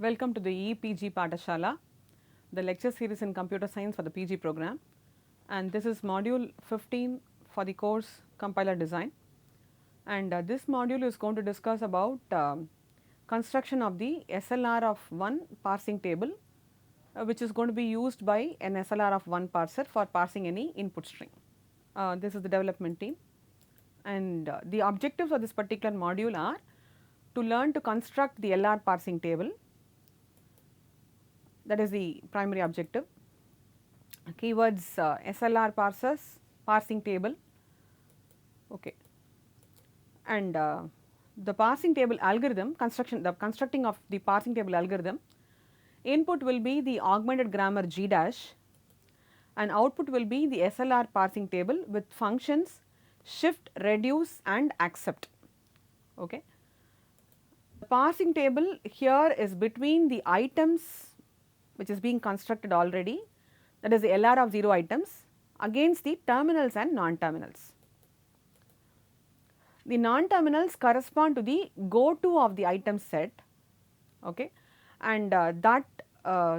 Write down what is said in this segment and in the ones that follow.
Welcome to the EPG Patashala, the lecture series in computer science for the PG program, and this is module 15 for the course compiler design. And this module is going to discuss about construction of the SLR of one parsing table, which is going to be used by an SLR of one parser for parsing any input string. This is the development team, and the objectives of this particular module are to learn to construct the LR parsing table. That is the primary objective. Keywords SLR parsers, parsing table, okay. And the parsing table algorithm constructing of the parsing table algorithm, input will be the augmented grammar G dash and output will be the SLR parsing table with functions shift, reduce and accept, okay. The parsing table here is between the items which is being constructed already, that is the LR of 0 items, against the terminals and non-terminals. The non-terminals correspond to the go-to of the item set, okay, and that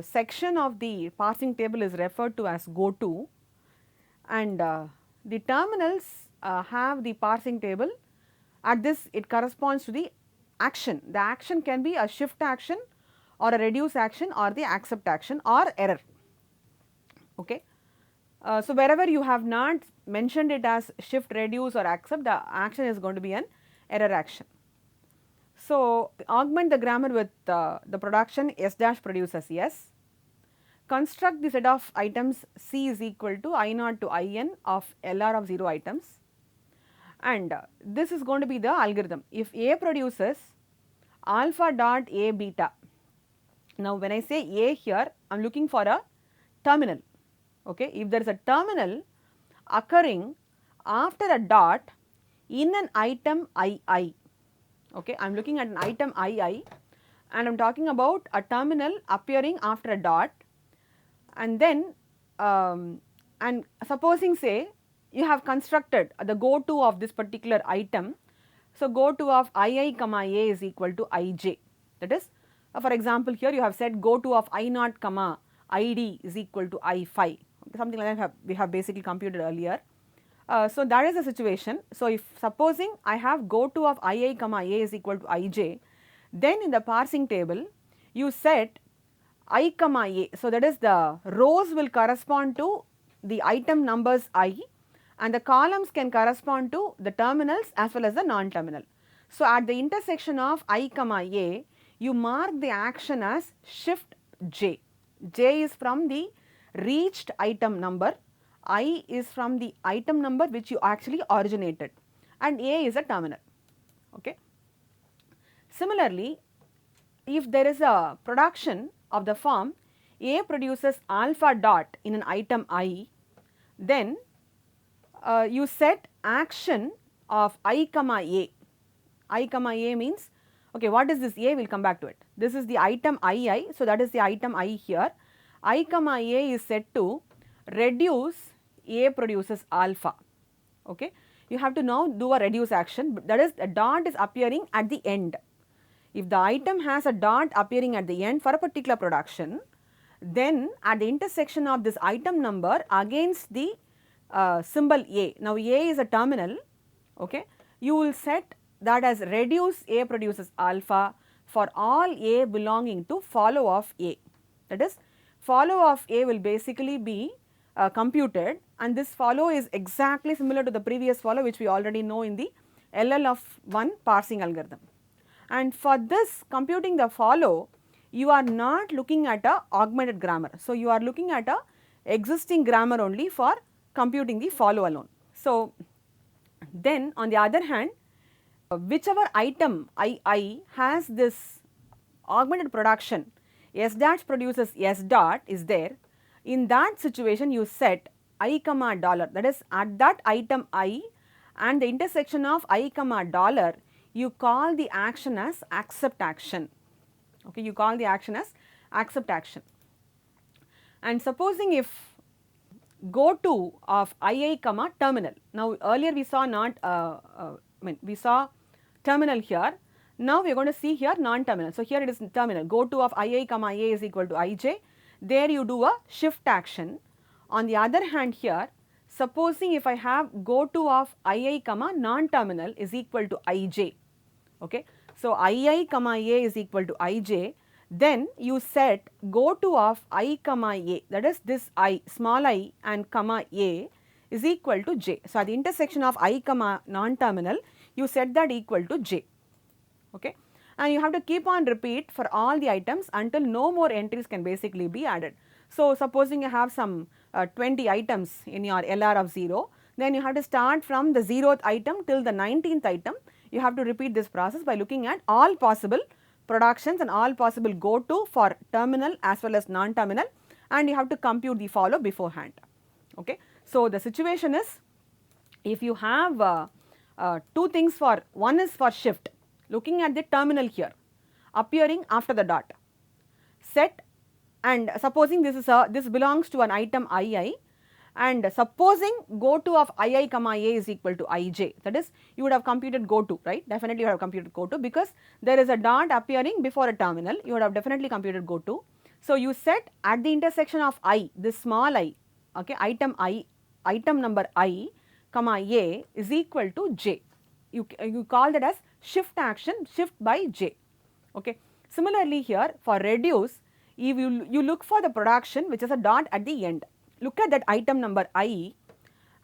section of the parsing table is referred to as go-to, and the terminals have the parsing table. At this, it corresponds to the action. The action can be a shift action or a reduce action or the accept action or error, okay. So, wherever you have not mentioned it as shift, reduce or accept, the action is going to be an error action. So, augment the grammar with the production S dash produces S, construct the set of items C is equal to I naught to In of LR of 0 items, and this is going to be the algorithm. If A produces alpha dot A beta, now when I say A here, I am looking for a terminal, okay. If there is a terminal occurring after a dot in an item II, okay, I am looking at an item II and I am talking about a terminal appearing after a dot, and then and supposing say you have constructed the go to of this particular item. So, go to of II comma A is equal to Ij, that is for example, here you have said go to of I naught comma Id is equal to I phi, something like that we have basically computed earlier. So, that is the situation. So, if supposing I have go to of I comma A is equal to Ij, then in the parsing table you set I comma A. So, that is the rows will correspond to the item numbers I and the columns can correspond to the terminals as well as the non-terminal. So, at the intersection of I comma A, you mark the action as shift J. J is from the reached item number, I is from the item number which you actually originated, and A is a terminal, okay. Similarly, if there is a production of the form A produces alpha dot in an item I, then you set action of I comma A. I comma A means, okay, what is this A? We will come back to it. This is the item II, so that is the item I here. I comma A is set to reduce A produces alpha, okay. You have to now do a reduce action, that is a dot is appearing at the end. If the item has a dot appearing at the end for a particular production, then at the intersection of this item number against the symbol A, now A is a terminal, okay, you will set that as reduce A produces alpha for all A belonging to follow of A, that is follow of A will basically be computed, and this follow is exactly similar to the previous follow which we already know in the LL of 1 parsing algorithm. And for this computing the follow, you are not looking at a augmented grammar. So, you are looking at a existing grammar only for computing the follow alone. So, then on the other hand, whichever item I has this augmented production S dash produces S dot is there, in that situation you set I comma dollar, that is at that item I and the intersection of I comma dollar, you call the action as accept action, okay, you call the action as accept action. And supposing if go to of II comma terminal, now earlier we saw not we saw terminal here, Now we are going to see here non-terminal. So here it is terminal, GoTo of Ii comma A is equal to Ij. There you do a shift action. On the other hand here, supposing if I have GoTo of Ii comma non-terminal is equal to Ij, okay. So Ii comma A is equal to Ij, then you set GoTo of I comma A, that is this I, small I and comma A is equal to J. So at the intersection of I comma non-terminal, you set that equal to J, okay. And you have to keep on repeat for all the items until no more entries can basically be added. So supposing you have some 20 items in your LR of 0, then you have to start from the 0th item till the 19th item. You have to repeat this process by looking at all possible productions and all possible GoTo for terminal as well as non-terminal, and you have to compute the follow beforehand, okay. So the situation is, if you have two things, for one is for shift, looking at the terminal here appearing after the dot, set, and supposing this belongs to an item Ii, and supposing GoTo of Ii comma A is equal to Ij, that is you would have computed GoTo, right, definitely you have computed GoTo because there is a dot appearing before a terminal, you would have definitely computed GoTo. So you set at the intersection of I, this small I, okay, item number I comma A is equal to J. You call that as shift action, shift by J, okay. Similarly here for reduce, if you look for the production which is a dot at the end, look at that item number I,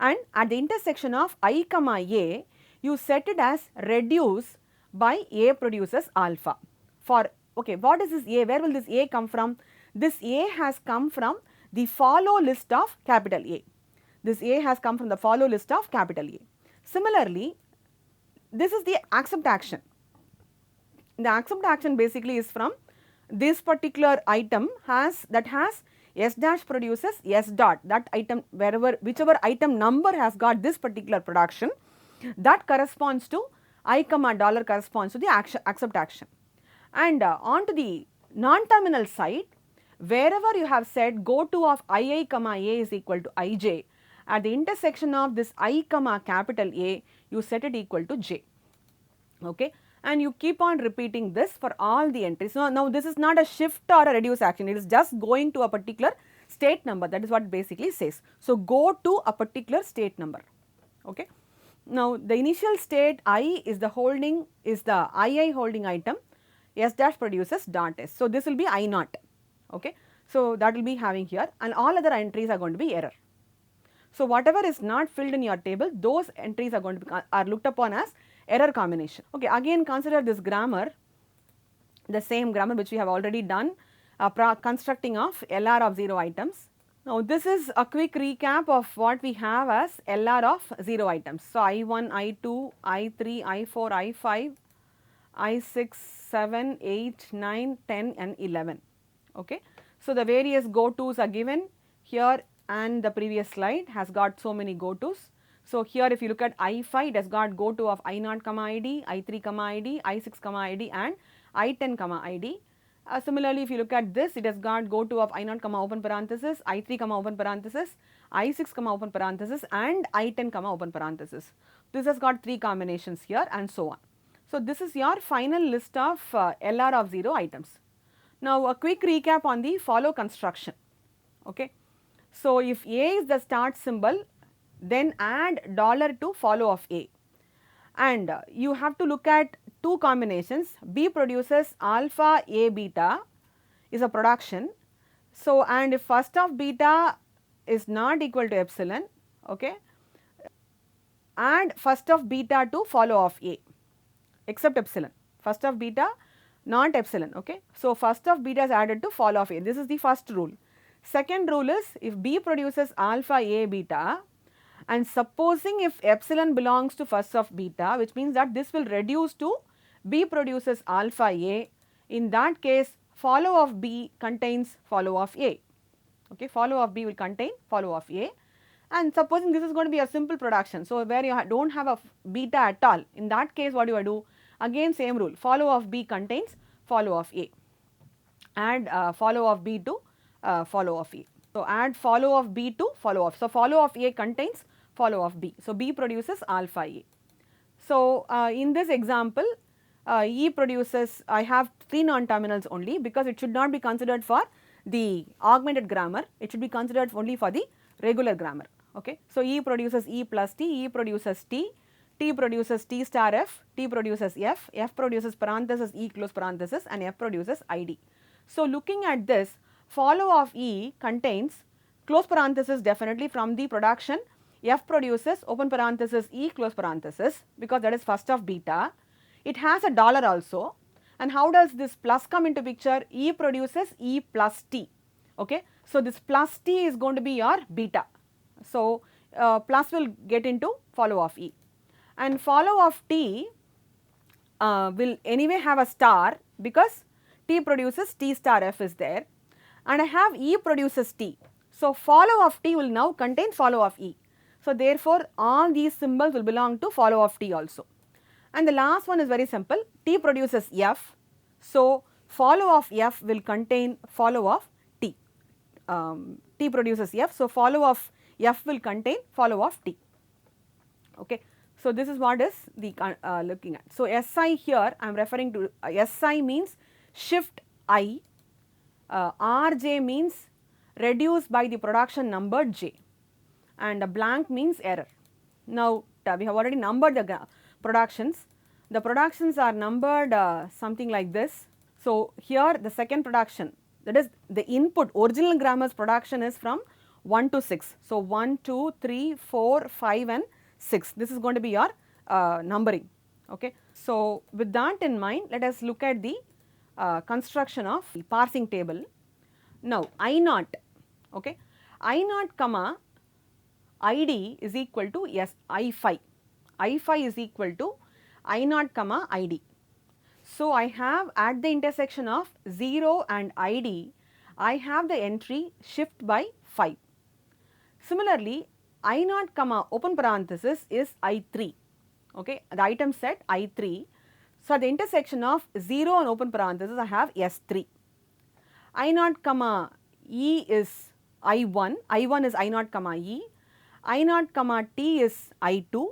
and at the intersection of I comma A, you set it as reduce by A produces alpha. For, okay, what is this A, where will this A come from? This A has come from the follow list of capital A. This A has come from the follow list of capital A. Similarly, this is the accept action. The accept action basically is from this particular item has S dash produces S dot, that item, whichever item number has got this particular production, that corresponds to I comma dollar corresponds to the accept action. And on to the non-terminal side, wherever you have said GoTo of Ii comma A is equal to Ij, at the intersection of this I comma capital A, you set it equal to J, okay. And you keep on repeating this for all the entries. Now this is not a shift or a reduce action, it is just going to a particular state number, that is what it basically says. So go to a particular state number, okay. Now the initial state I is the holding, is the II holding item, S dash produces dot S. So this will be I naught, okay. So that will be having here, and all other entries are going to be error. So whatever is not filled in your table, those entries are going to be, are looked upon as error combination. Okay, again consider this grammar, the same grammar which we have already done, constructing of LR of 0 items. Now this is a quick recap of what we have as LR of 0 items. So I1, I2, I3, I4, I5, I6, 7, 8, 9, 10 and 11, okay. So the various GoTos are given here, and the previous slide has got so many GoTos. So here if you look at I5, it has got GoTo of I0 comma ID, I3 comma ID, I6 comma ID and I10 comma ID. Similarly, if you look at this, it has got GoTo of I0 comma open parenthesis, I3 comma open parenthesis, I6 comma open parenthesis and I10 comma open parenthesis. This has got 3 combinations here and so on. So this is your final list of LR of 0 items. Now a quick recap on the follow construction, okay. So if A is the start symbol, then add dollar to follow of A, and you have to look at 2 combinations. B produces alpha A beta is a production. So and if first of beta is not equal to epsilon, okay, add first of beta to follow of A except epsilon, first of beta not epsilon, okay. So first of beta is added to follow of A, this is the first rule. Second rule is, if B produces alpha A beta, and supposing if epsilon belongs to first of beta, which means that this will reduce to B produces alpha A, in that case follow of B contains follow of A, okay, follow of B will contain follow of A. And supposing this is going to be a simple production, so where you do not have a beta at all, in that case what do I do? Again same rule, follow of B contains follow of A, add follow of B to follow of A. So add follow of B to follow of, so follow of A contains follow of B, so B produces alpha A. So in this example, E produces, I have 3 non-terminals only because it should not be considered for the augmented grammar, it should be considered only for the regular grammar. Okay. So, E produces E plus T, E produces T, T produces T star F, T produces F, F produces parenthesis E close parenthesis and F produces ID. So, looking at this, follow of E contains close parenthesis definitely from the production, F produces open parenthesis E close parenthesis because that is first of beta. It has a dollar also, and how does this plus come into picture? E produces E plus T. Okay. So, this plus T is going to be your beta. So, plus will get into follow of E, and follow of T will anyway have a star because T produces T star F is there, and I have E produces T. So, follow of T will now contain follow of E. So, therefore, all these symbols will belong to follow of T also. And the last one is very simple, T produces F. So, follow of F will contain follow of T. T produces F. So, follow of F will contain follow of T. Okay. So, this is what is the looking at. So, SI here I am referring to SI means shift I, RJ means reduced by the production number J, and a blank means error. Now, we have already numbered the productions. The productions are numbered something like this. So, here the second production, that is the input original grammar's production is from 1 to 6. So, 1, 2, 3, 4, 5 and 6. This is going to be your numbering. Okay. So, with that in mind, let us look at the construction of the parsing table. Now, I naught, okay, I naught comma ID is equal to I phi. I phi is equal to I naught comma ID. So, I have at the intersection of 0 and ID, I have the entry shift by 5. Similarly, I naught comma open parenthesis is I3, okay, the item set I3. So, at the intersection of 0 and open parenthesis, I have S3. I naught comma E is I1, I1 is I naught comma E, I naught comma T is I2,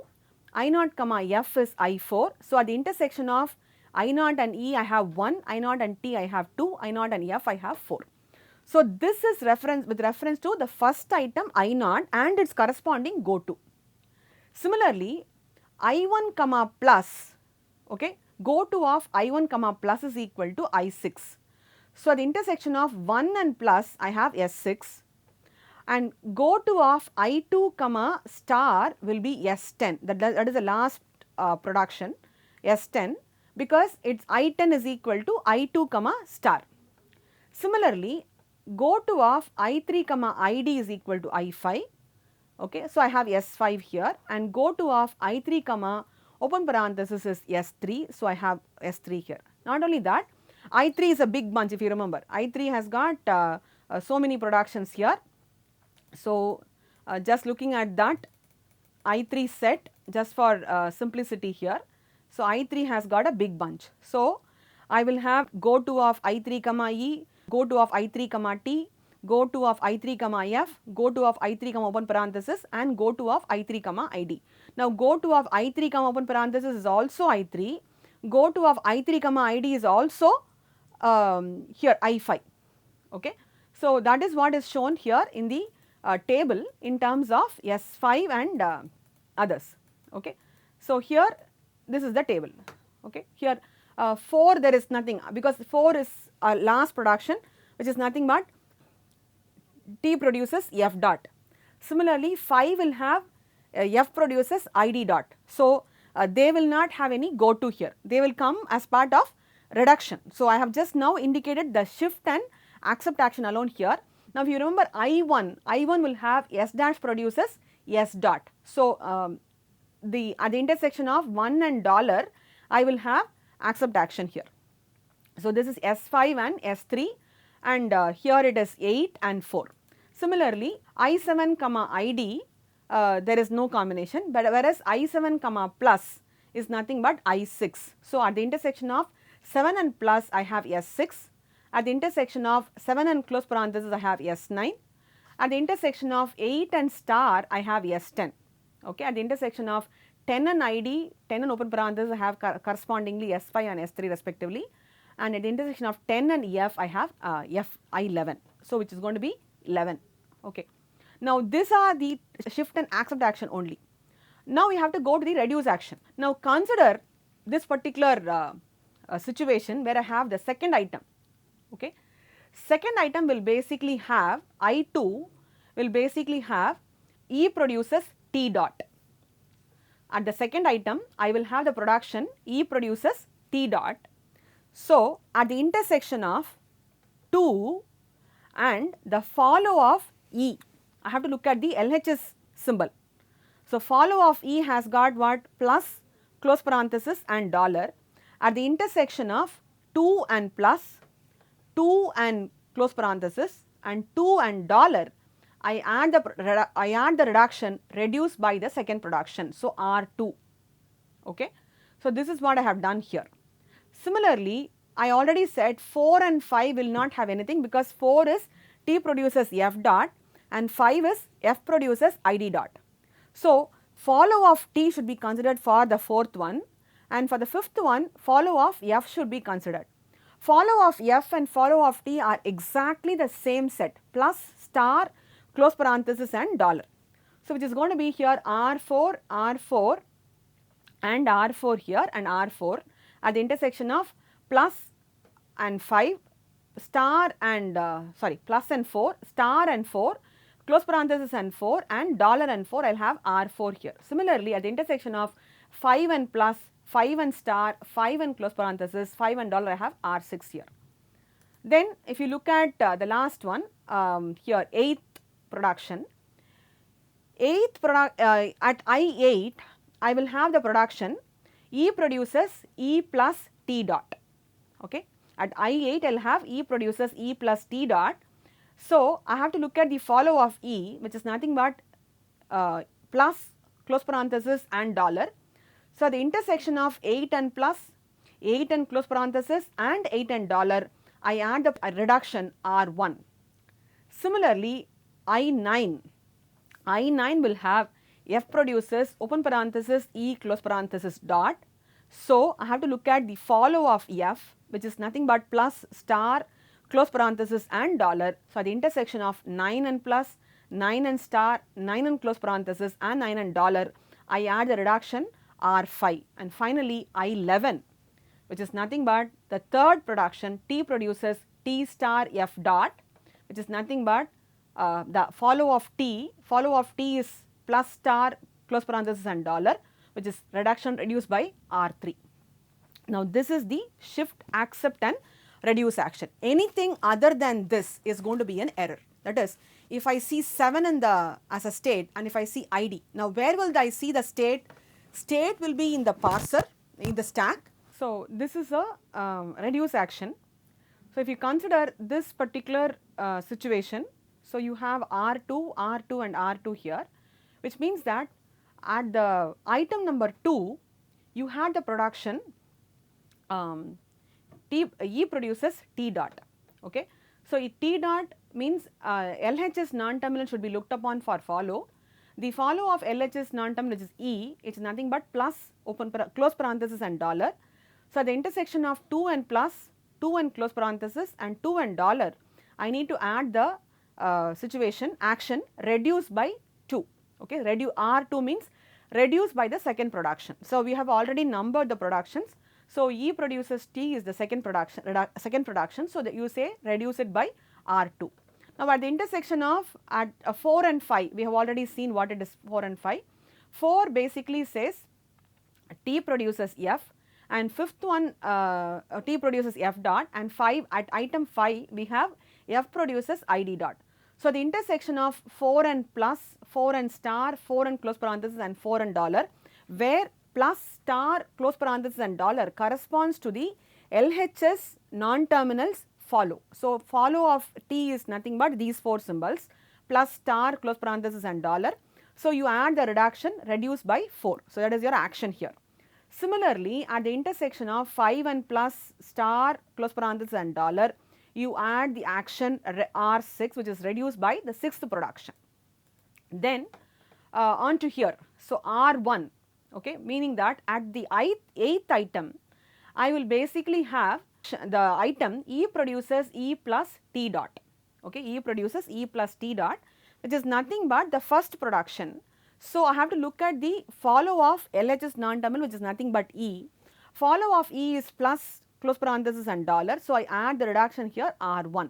I naught comma F is I4. So, at the intersection of I naught and E I have 1, I naught and T I have 2, I naught and F I have 4. So, this is with reference to the first item I naught and its corresponding go to. Similarly, I1 comma plus, okay, go to of I1 comma plus is equal to I6. So, at the intersection of 1 and plus I have S6, and go to of I2 comma star will be S10, that is the last production S10, because its I10 is equal to I2 comma star. Similarly, go to of I3 comma ID is equal to I5, okay. So, I have S5 here, and go to of I3 comma open parenthesis is S3. So, I have S3 here. Not only that, I3 is a big bunch if you remember, I3 has got so many productions here. So, just looking at that I3 set just for simplicity here. So, I3 has got a big bunch. So, I will have go to of I3 comma E, go to of I3 comma T, go to of I3 comma F, go to of I3 comma open parenthesis and go to of I3 comma ID. Now, go to of I3 comma open parenthesis is also I3, go to of I3 comma ID is also here I5. Okay. So, that is what is shown here in the table in terms of S5 and others. Okay. So, here this is the table. Okay. Here 4 there is nothing, because 4 is last production, which is nothing but T produces F dot. Similarly, 5 will have F produces ID dot. So, they will not have any go to here, they will come as part of reduction. So, I have just now indicated the shift and accept action alone here. Now, if you remember I1 will have S dash produces S dot. So, at the intersection of 1 and dollar, I will have accept action here. So, this is S5 and S3, and here it is 8 and 4. Similarly, I7 comma ID, there is no combination, but whereas I7 comma plus is nothing but I6. So, at the intersection of 7 and plus I have S6, at the intersection of 7 and close parenthesis I have S9, at the intersection of 8 and star I have S10, okay. At the intersection of 10 and ID, 10 and open parenthesis have correspondingly S5 and S3 respectively, and at the intersection of 10 and F I have Fi11, so which is going to be 11. Okay. Now these are the shift and accept action only. Now we have to go to the reduce action. Now consider this particular situation where I have the second item. Okay. Second item will basically have I2 will basically have E produces T dot. At the second item I will have the production E produces T dot. So at the intersection of 2 and the follow of E, I have to look at the LHS symbol. So follow of E has got what? Plus, close parenthesis and dollar. At the intersection of 2 and plus, 2 and close parenthesis and 2 and dollar, I add the reduction reduced by the second production. So R2. Okay. So this is what I have done here. Similarly, I already said 4 and 5 will not have anything because 4 is T produces F dot and 5 is F produces ID dot. So follow of T should be considered for the fourth one, and for the fifth one follow of F should be considered. Follow of F and follow of T are exactly the same set, plus, star, close parenthesis and dollar. So which is going to be here R4, R4 and R4 here and R4 at the intersection of plus and 5, star and plus and 4, star and 4, close parenthesis and 4 and dollar and 4, I will have R4 here. Similarly, at the intersection of 5 and plus, 5 and star, 5 and close parenthesis, 5 and dollar, I have R6 here. Then if you look at the last one here, 8th production. 8th product at I8 I will have the production E produces E plus T dot. Okay. At I8 I will have E produces E plus T dot. So I have to look at the follow of E, which is nothing but plus, close parenthesis and dollar. So the intersection of 8 and plus, 8 and close parenthesis and 8 and dollar, I add the reduction R1. Similarly, I9 will have F produces open parenthesis E close parenthesis dot. So I have to look at the follow of F, which is nothing but plus, star, close parenthesis and dollar. So at the intersection of 9 and plus, 9 and star, 9 and close parenthesis and 9 and dollar, I add the reduction R5. And finally I11, which is nothing but the third production T produces T star F dot, which is nothing but the follow of T is plus, star, close parenthesis and dollar, which is reduction reduced by R3. Now this is the shift, accept and reduce action. Anything other than this is going to be an error. That is, if I see 7 in the as a state and if I see ID, now where will I see the state? State will be in the parser, in the stack. So this is a reduce action. So if you consider this particular situation, so you have R2, R2 and R2 here, which means that at the item number 2, you had the production E produces T dot. Okay. So T dot means LHS non-terminal should be looked upon for follow. The follow of LHS non-terminal, which is E, it is nothing but plus, close parenthesis and dollar. So at the intersection of 2 and plus, 2 and close parenthesis and 2 and dollar, I need to add the situation action reduce by 2. Okay. R2 means reduce by the second production. So we have already numbered the productions. So E produces T is the second production. So that you say reduce it by R2. Now at the intersection of at 4 and 5, we have already seen what it is 4 and 5. 4 basically says T produces F, and fifth one T produces F dot, and 5 at item 5 we have F produces ID dot. So the intersection of 4 and plus, 4 and star, 4 and close parenthesis and 4 and dollar, where plus, star, close parenthesis and dollar corresponds to the LHS non-terminals follow. So follow of T is nothing but these 4 symbols, plus, star, close parenthesis and dollar. So you add the reduction reduce by 4. So that is your action here. Similarly, at the intersection of 5 and plus, star, close parenthesis and dollar, you add the action R6, which is reduced by the 6th production. Then on to here. So R1. okay, meaning that at the eighth item, I will basically have the item E produces E plus T dot, okay, E produces E plus T dot, which is nothing but the first production. So, I have to look at the follow of LHS non-terminal, which is nothing but E. Follow of E is plus close parenthesis and dollar. So, I add the reduction here R1,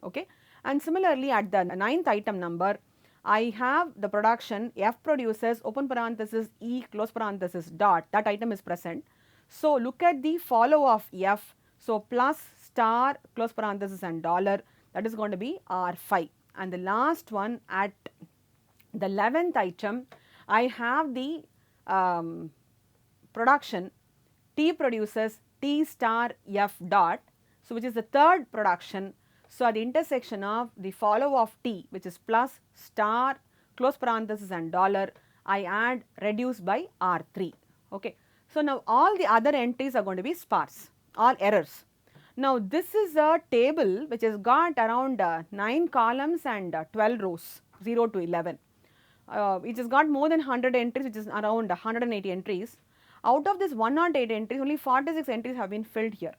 okay. And similarly, at the ninth item number, I have the production F produces open parenthesis E close parenthesis dot, that item is present. So, look at the follow of F. So, plus star close parenthesis and dollar, that is going to be R5. And the last one at the 11th item, I have the production T produces T star F dot, so which is the third production. So, at the intersection of the follow of T, which is plus star close parenthesis and dollar, I add reduce by R3, okay. So, now all the other entries are going to be sparse, all errors. Now, this is a table which has got around 9 columns and 12 rows, 0 to 11. It has got more than 100 entries, which is around 180 entries. Out of this 108 entries, only 46 entries have been filled here.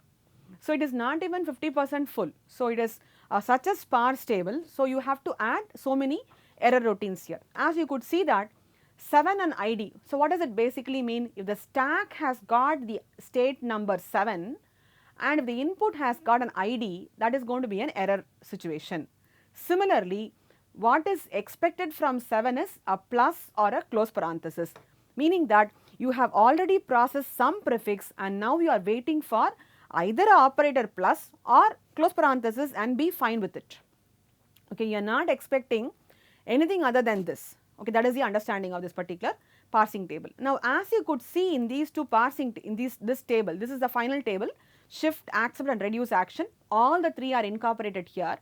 So, it is not even 50% full. So, it is such a sparse table. So, you have to add so many error routines here. As you could see that 7 and ID. So, what does it basically mean? If the stack has got the state number 7 and if the input has got an ID, that is going to be an error situation. Similarly, what is expected from 7 is a plus or a close parenthesis, meaning that you have already processed some prefix and now you are waiting for either a operator plus or close parenthesis and be fine with it. Okay, you are not expecting anything other than this. Okay, that is the understanding of this particular parsing table. Now, as you could see in these two parsing, in this table, this is the final table, shift, accept and reduce action, all the three are incorporated here.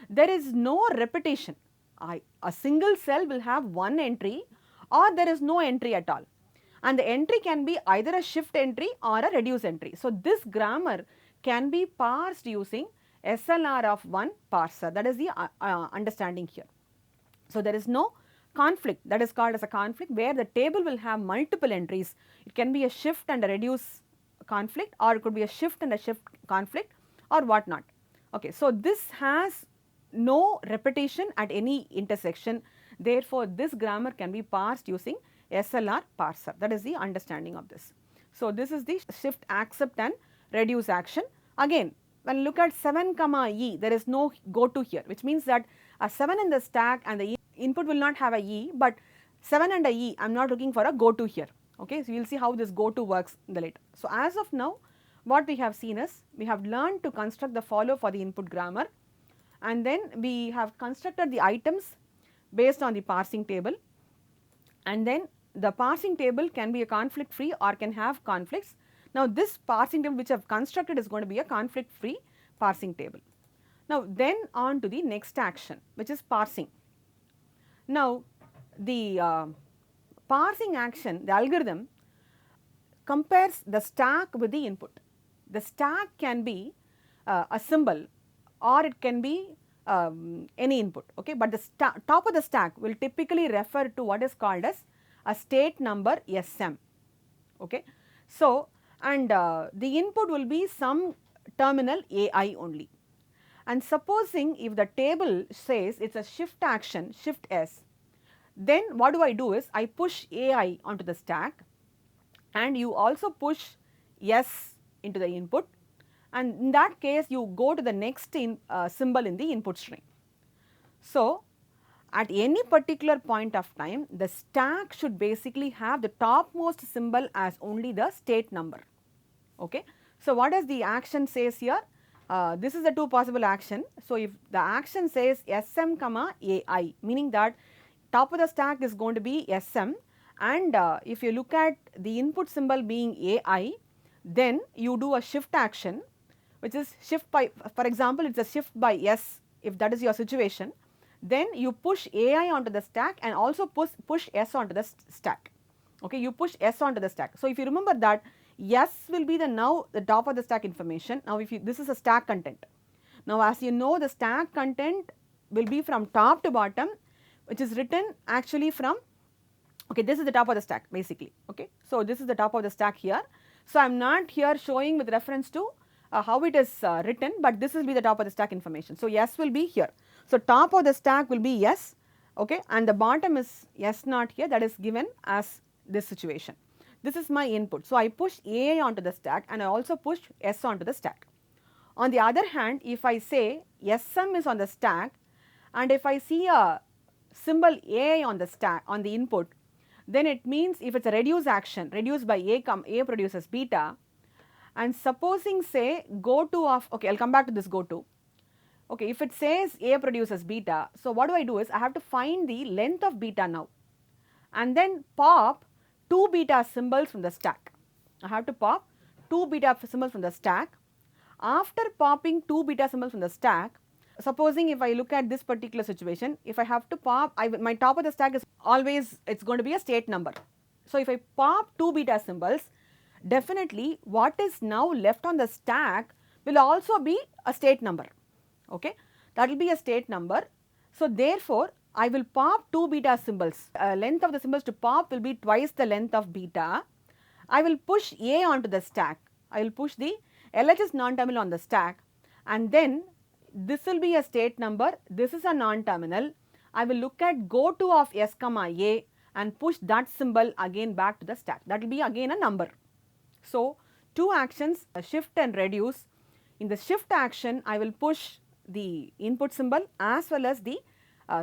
There is no repetition. A single cell will have one entry or there is no entry at all, and the entry can be either a shift entry or a reduce entry. So, this grammar can be parsed using SLR of one parser, that is the understanding here. So, there is no conflict, that is called as a conflict, where the table will have multiple entries. It can be a shift and a reduce conflict, or it could be a shift and a shift conflict or what not. Okay, so, this has no repetition at any intersection, therefore, this grammar can be parsed using SLR parser, that is the understanding of this. So, this is the shift, accept and reduce action. Again, when you look at 7 comma E, there is no go to here, which means that a 7 in the stack and the input will not have a E, but 7 and a E, I am not looking for a go to here. Okay, so, we will see how this go to works in the later. So, as of now, what we have seen is, we have learned to construct the follow for the input grammar, and then we have constructed the items based on the parsing table, and then the parsing table can be a conflict free or can have conflicts. Now, this parsing table which I have constructed is going to be a conflict free parsing table. Now, then on to the next action, which is parsing. Now, the parsing action, the algorithm compares the stack with the input. The stack can be a symbol or it can be any input, okay, but the top of the stack will typically refer to what is called as a state number SM, okay. So, and the input will be some terminal AI only, and supposing if the table says it is a shift action, shift S, then what do I do is I push AI onto the stack and you also push S into the input, and in that case you go to the next symbol in the input string. So, at any particular point of time, the stack should basically have the topmost symbol as only the state number, okay. So, what does the action says here? This is the two possible action. So, if the action says SM comma AI, meaning that top of the stack is going to be SM, and if you look at the input symbol being AI, then you do a shift action, which is shift by, for example, it is a shift by S, if that is your situation, then you push AI onto the stack and also push S onto the stack, okay, you push S onto the stack. So, if you remember that S will be the now the top of the stack information. Now, if you, this is a stack content. Now, as you know, the stack content will be from top to bottom, which is written actually from Okay, this is the top of the stack basically. Okay, so this is the top of the stack here. So I am not here showing with reference to how it is written, but this will be the top of the stack information. So S will be here. So top of the stack will be S, okay, and the bottom is S naught here, that is given as this situation. This is my input. So I push A onto the stack and I also push S onto the stack. On the other hand, if I say SM is on the stack and if I see a symbol A on the stack on the input, then it means if it is a reduce action, reduced by A produces beta, and supposing say go to of, okay, I will come back to this go to. Okay, if it says A produces beta, so what do I do is I have to find the length of beta now and then pop 2 beta symbols from the stack. I have to pop 2 beta symbols from the stack. After popping 2 beta symbols from the stack, supposing if I look at this particular situation, if I have to pop, my top of the stack is always, it's going to be a state number. So if I pop 2 beta symbols, definitely what is now left on the stack will also be a state number, okay, that will be a state number. So therefore I will pop 2 beta symbols, length of the symbols to pop will be twice the length of beta. I will push A onto the stack, I will push the LHS non-terminal on the stack, and then this will be a state number, this is a non-terminal. I will look at go to of S comma A and push that symbol again back to the stack, that will be again a number. So two actions, shift and reduce. In the shift action, I will push the input symbol as well as the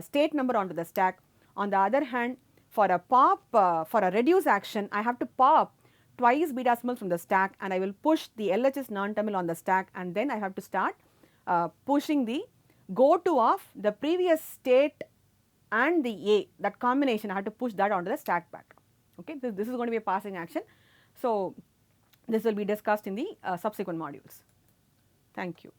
state number onto the stack. On the other hand, for a pop, for a reduce action, I have to pop twice beta symbols from the stack and I will push the LHS non-terminal on the stack, and then I have to start pushing the go to of the previous state and the A, that combination I have to push that onto the stack back. Okay, this is going to be a passing action. So this will be discussed in the subsequent modules. Thank you.